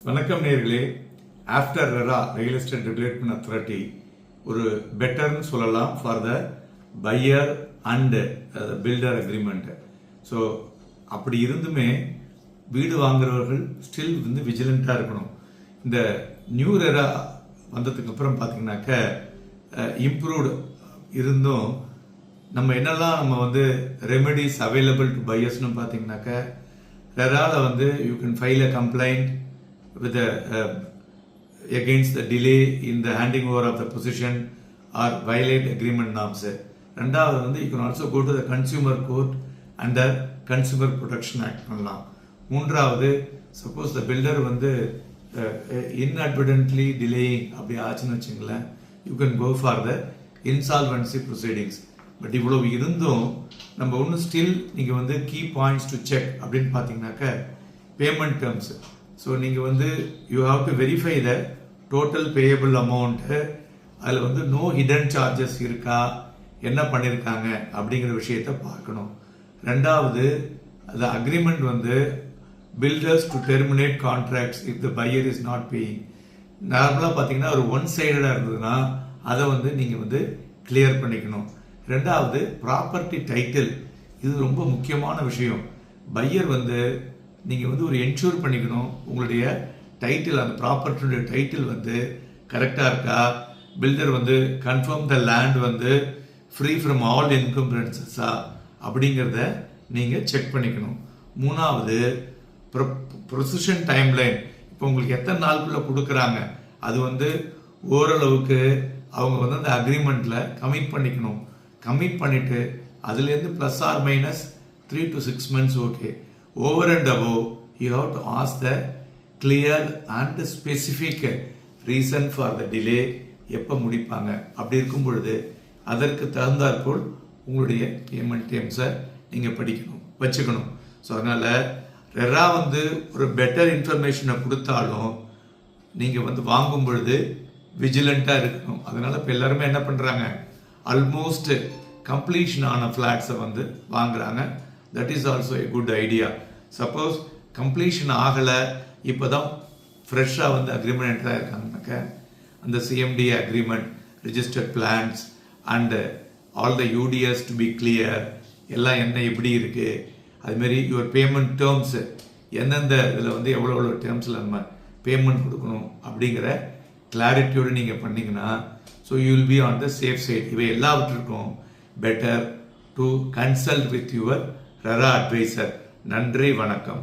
வணக்கம் நேர்களே. After RERA real estate regulatory authority ஒரு பெட்டர்னு சொல்லலாம் for the buyer and builder agreement. So அப்படி இருந்துமே வீடு வாங்குறவர்கள் ஸ்டில் விஜிலண்டாக இருக்கணும். இந்த நியூ ரெரா வந்ததுக்கு அப்புறம் பார்த்தீங்கன்னாக்க இம்ப்ரூவ்டு இருந்தும் நம்ம என்னெல்லாம் நம்ம ரெமெடிஸ் அவைலபிள் டு பையர்ஸ்னு பார்த்தீங்கன்னாக்க ரெராவில் you can file a complaint with against the delay in the handing over of the possession or violate agreement norms. ரெண்டாவது you can also go to the consumer court under consumer protection act பண்ணலாம். மூன்றாவது suppose the builder inadvertently delaying அப்படி ஆச்சுன்னு வச்சுங்களேன், you can go for the insolvency proceedings. But இவ்வளவு இருந்தும் நம்ம ஒன்று ஸ்டில் நீங்கள் கீ பாயிண்ட்ஸ் டு செக் அப்படின்னு பார்த்தீங்கன்னாக்க பேமெண்ட் டேர்ம்ஸ். ஸோ நீங்கள் you have to verify the total payable amount. அதில் நோ ஹிடன் சார்ஜஸ் இருக்கா, என்ன பண்ணியிருக்காங்க அப்படிங்கிற விஷயத்த பார்க்கணும். ரெண்டாவது அந்த agreement builders to terminate contracts if the buyer is not paying. நார்மலாக பார்த்தீங்கன்னா ஒரு ஒன் சைடடாக இருந்ததுன்னா அதை நீங்கள் கிளியர் பண்ணிக்கணும். ரெண்டாவது ப்ராப்பர்ட்டி டைட்டில், இது ரொம்ப முக்கியமான விஷயம். பையர் நீங்கள் ஒரு என்ஷூர் பண்ணிக்கணும் உங்களுடைய டைட்டில், அந்த ப்ராப்பர்ட்டியுடைய டைட்டில் கரெக்டாக இருக்கா. Builder confirm the land free from all என்கம்பரன்சஸா அப்படிங்கிறத நீங்கள் செக் பண்ணிக்கணும். மூணாவது ப்ரொசஷன் டைம்லைன். இப்போ உங்களுக்கு எத்தனை நாளுக்குள்ளே கொடுக்குறாங்க அது ஓரளவுக்கு அவங்க அந்த அக்ரிமெண்ட்டில் கமிட் பண்ணிக்கணும். கமிட் பண்ணிவிட்டு அதுலேருந்து plus or minus 3 to 6 months okay. Over and above, you have to ask the clear and specific reason for the delay. எப்போ முடிப்பாங்க அப்படி இருக்கும் பொழுது அதற்கு தகுந்தாற்போல் உங்களுடைய பேமெண்ட் டேர்ம்ஸை நீங்கள் வச்சுக்கணும். ஸோ அதனால் ரெரா ஒரு பெட்டர் இன்ஃபர்மேஷனை கொடுத்தாலும் நீங்கள் வாங்கும் பொழுது விஜிலண்ட்டாக இருக்கணும். அதனால் இப்போ எல்லாருமே என்ன பண்ணுறாங்க, ஆல்மோஸ்ட் கம்ப்ளீஷன் ஆன ஃப்ளாட்ஸை வாங்குறாங்க. That is also a good idea. Suppose completion ஆகலை, இப்போ தான் ஃப்ரெஷ்ஷாக அக்ரிமெண்ட் என்ட்ராக இருக்காங்கனாக்க அந்த CMD agreement, registered plans and all the UDS to be clear, எல்லாம் என்ன எப்படி இருக்குது, அதுமாரி யுவர் பேமெண்ட் டேர்ம்ஸு எந்தெந்த இதில் எவ்வளோ டேர்ம்ஸில் நம்ம பேமெண்ட் கொடுக்கணும் அப்படிங்கிற கிளாரிட்டியோடு நீங்கள் பண்ணிங்கன்னா so you will be on the safe side. இவை எல்லாவற்றிற்கும் better to consult with your RERA advisor. நன்றி, வணக்கம்.